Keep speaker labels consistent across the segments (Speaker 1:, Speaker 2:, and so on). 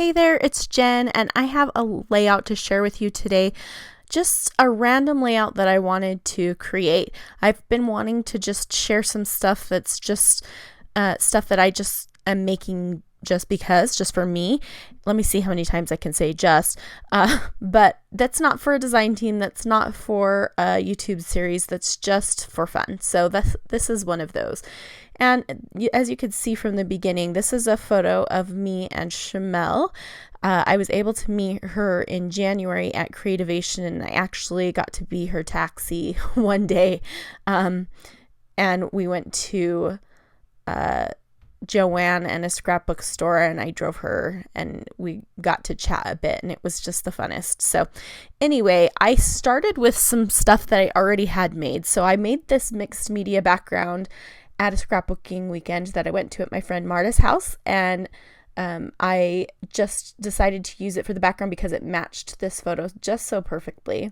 Speaker 1: Hey there, it's Jen, and I have a layout to share with you today. Just a random layout that I wanted to create. I've been wanting to just share some stuff that's just stuff that I just am making just for me. Let me see how many times I can say just. But that's not for a design team. That's not for a YouTube series. That's just for fun. So this is one of those. And as you can see from the beginning, this is a photo of me and Shamel. I was able to meet her in January at Creativation, and I actually got to be her taxi one day. And we went to Joanne and a scrapbook store, and I drove her and we got to chat a bit, and it was just the funnest. So anyway, I started with some stuff that I already had made. So I made this mixed media background at a scrapbooking weekend that I went to at my friend Marta's house, and I just decided to use it for the background because it matched this photo just so perfectly.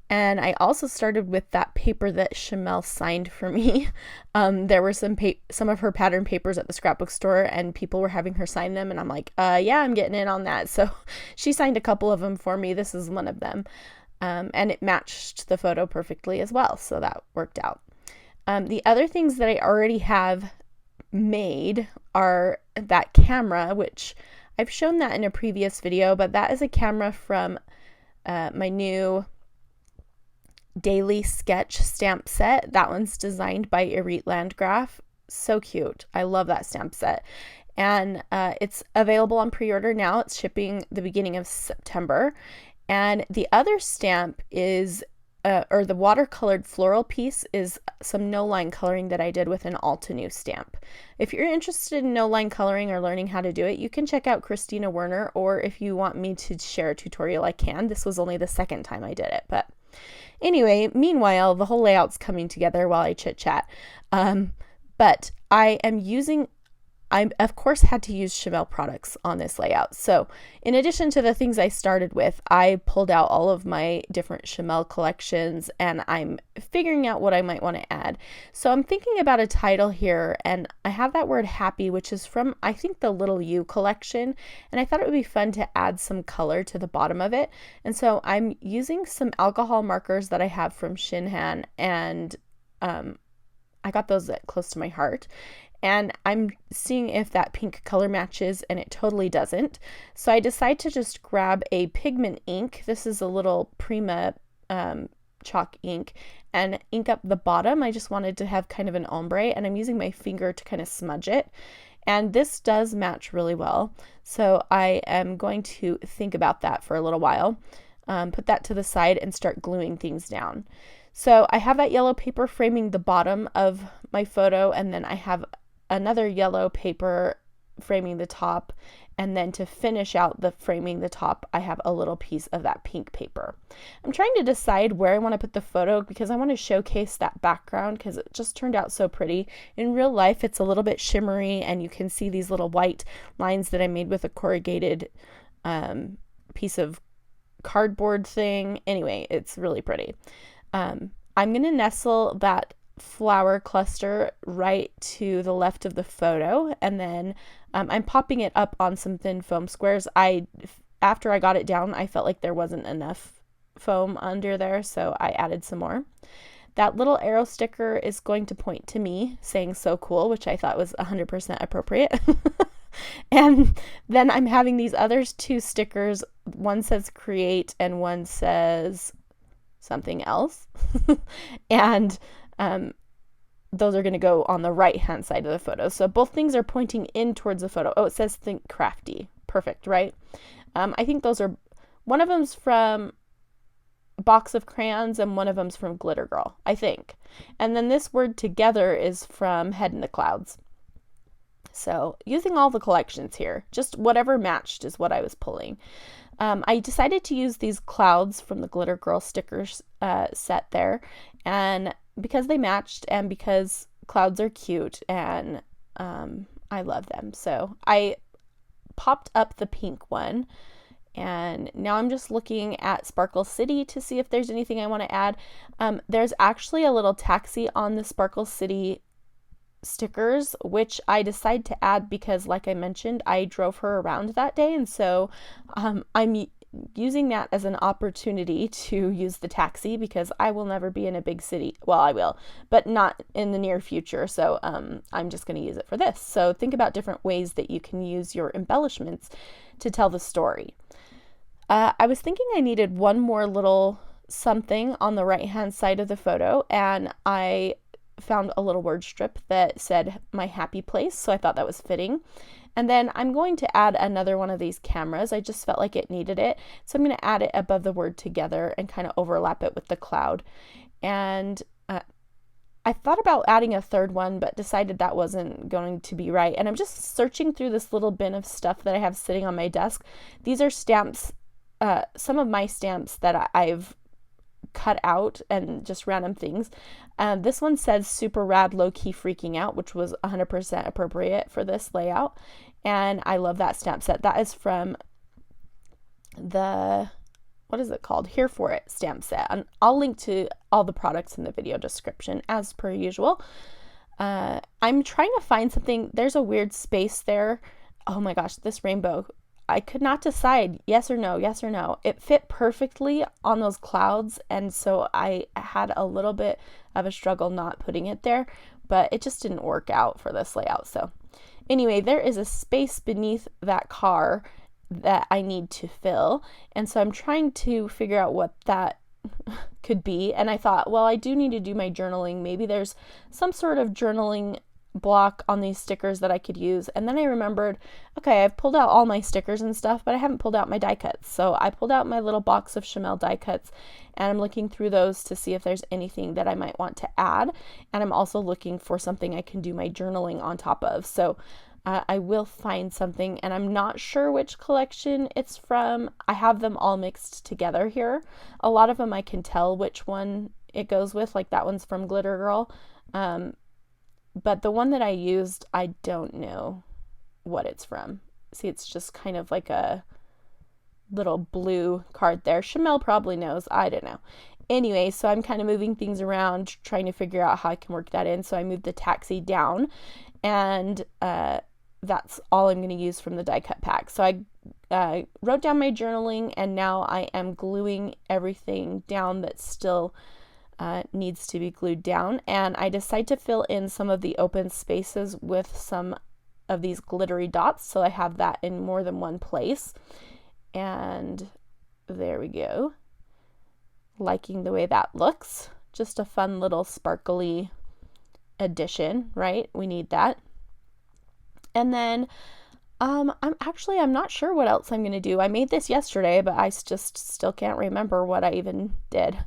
Speaker 1: And I also started with that paper that Shamel signed for me. There were some of her pattern papers at the scrapbook store, and people were having her sign them, and I'm like, yeah, I'm getting in on that. So she signed a couple of them for me. This is one of them. And it matched the photo perfectly as well, so that worked out. The other things that I already have made are that camera, which I've shown that in a previous video, but that is a camera from my new daily sketch stamp set. That one's designed by Irit Landgraf. So cute. I love that stamp set. And it's available on pre-order now. It's shipping the beginning of September. And the other stamp is or the watercolored floral piece is some no-line coloring that I did with an Altenew stamp. If you're interested in no-line coloring or learning how to do it, you can check out Christina Werner, or if you want me to share a tutorial, I can. This was only the second time I did it, but anyway, meanwhile, the whole layout's coming together while I chit-chat. But I of course had to use Shamel products on this layout. So in addition to the things I started with, I pulled out all of my different Shamel collections, and I'm figuring out what I might want to add. So I'm thinking about a title here, and I have that word happy, which is from, I think, the Little You collection. And I thought it would be fun to add some color to the bottom of it. And so I'm using some alcohol markers that I have from Shinhan, and I got those close to my heart. And I'm seeing if that pink color matches, and it totally doesn't. So I decide to just grab a pigment ink. This is a little Prima chalk ink, and ink up the bottom. I just wanted to have kind of an ombre, and I'm using my finger to kind of smudge it. And this does match really well. So I am going to think about that for a little while, put that to the side, and start gluing things down. So I have that yellow paper framing the bottom of my photo, and then I have another yellow paper framing the top, and then to finish out the framing the top, I have a little piece of that pink paper. I'm trying to decide where I want to put the photo because I want to showcase that background because it just turned out so pretty. In real life, it's a little bit shimmery, and you can see these little white lines that I made with a corrugated piece of cardboard thing. Anyway, it's really pretty. I'm going to nestle that flower cluster right to the left of the photo, and then I'm popping it up on some thin foam squares. After I got it down, I felt like there wasn't enough foam under there, so I added some more. That little arrow sticker is going to point to me saying "so cool," which I thought was 100% appropriate. And then I'm having these other two stickers. One says create and one says something else. And those are going to go on the right hand side of the photo. So both things are pointing in towards the photo. Oh, it says think crafty. Perfect, right? I think those are, one of them's from Box of Crayons and one of them's from Glitter Girl, I think. And then this word together is from Head in the Clouds. So using all the collections here, just whatever matched is what I was pulling. I decided to use these clouds from the Glitter Girl stickers set there, and because they matched and because clouds are cute and I love them. So I popped up the pink one, and now I'm just looking at Sparkle City to see if there's anything I want to add. There's actually a little taxi on the Sparkle City stickers, which I decided to add because, like I mentioned, I drove her around that day, and so I'm using that as an opportunity to use the taxi because I will never be in a big city. Well, I will, but not in the near future. So I'm just going to use it for this. So think about different ways that you can use your embellishments to tell the story. I was thinking I needed one more little something on the right hand side of the photo, and I found a little word strip that said my happy place, so I thought that was fitting. And then I'm going to add another one of these cameras. I just felt like it needed it. So I'm going to add it above the word together and kind of overlap it with the cloud. And I thought about adding a third one, but decided that wasn't going to be right. And I'm just searching through this little bin of stuff that I have sitting on my desk. These are stamps, some of my stamps that I've cut out and just random things. This one says super rad low key freaking out, which was 100% appropriate for this layout, and I love that stamp set. That is from the, what is it called, Here For It stamp set, and I'll link to all the products in the video description as per usual. I'm trying to find something. There's a weird space there. Oh my gosh, this rainbow, I could not decide yes or no, yes or no. It fit perfectly on those clouds, and so I had a little bit of a struggle not putting it there, but it just didn't work out for this layout. So anyway, there is a space beneath that car that I need to fill, and so I'm trying to figure out what that could be. And I thought, well, I do need to do my journaling. Maybe there's some sort of journaling block on these stickers that I could use. And then I remembered, okay, I've pulled out all my stickers and stuff, but I haven't pulled out my die cuts. So I pulled out my little box of Chamel die cuts, and I'm looking through those to see if there's anything that I might want to add. And I'm also looking for something I can do my journaling on top of. So I will find something, and I'm not sure which collection it's from. I have them all mixed together here. A lot of them I can tell which one it goes with, like that one's from Glitter Girl. But the one that I used, I don't know what it's from. See, it's just kind of like a little blue card there. Chamel probably knows. I don't know. Anyway, so I'm kind of moving things around, trying to figure out how I can work that in. So I moved the taxi down, and that's all I'm going to use from the die cut pack. So I wrote down my journaling, and now I am gluing everything down that still needs to be glued down. And I decide to fill in some of the open spaces with some of these glittery dots, so I have that in more than one place. And there we go. Liking the way that looks. Just a fun little sparkly addition, right? We need that. And then I'm not sure what else I'm going to do. I made this yesterday, but I just still can't remember what I even did.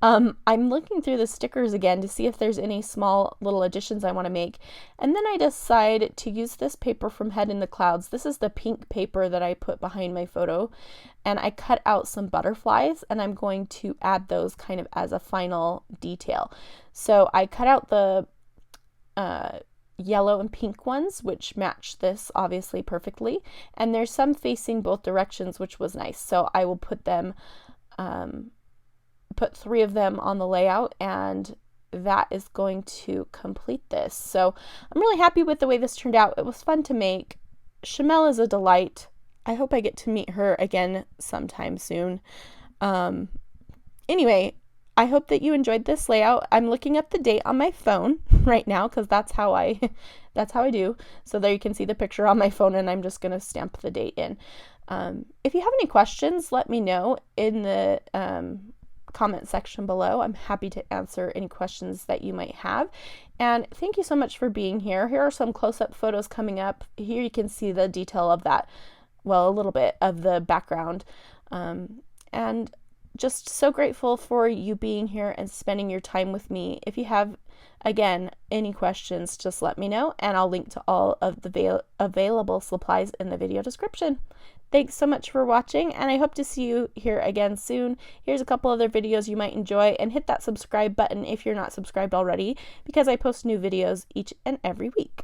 Speaker 1: I'm looking through the stickers again to see if there's any small little additions I want to make. And then I decide to use this paper from Head in the Clouds. This is the pink paper that I put behind my photo. And I cut out some butterflies, and I'm going to add those kind of as a final detail. So I cut out the yellow and pink ones, which match this obviously perfectly, and there's some facing both directions, which was nice. So I will put them put 3 of them on the layout, and that is going to complete this. So I'm really happy with the way this turned out. It was fun to make. Chamel is a delight. I hope I get to meet her again sometime soon. Anyway, I hope that you enjoyed this layout. I'm looking up the date on my phone right now because that's how I do. So there you can see the picture on my phone, and I'm just going to stamp the date in. If you have any questions, let me know in the comment section below. I'm happy to answer any questions that you might have. And thank you so much for being here. Here are some close-up photos coming up. Here you can see the detail of that, well, a little bit of the background. And just so grateful for you being here and spending your time with me. If you have, again, any questions, just let me know, and I'll link to all of the available supplies in the video description. Thanks so much for watching, and I hope to see you here again soon. Here's a couple other videos you might enjoy, and hit that subscribe button if you're not subscribed already, because I post new videos each and every week.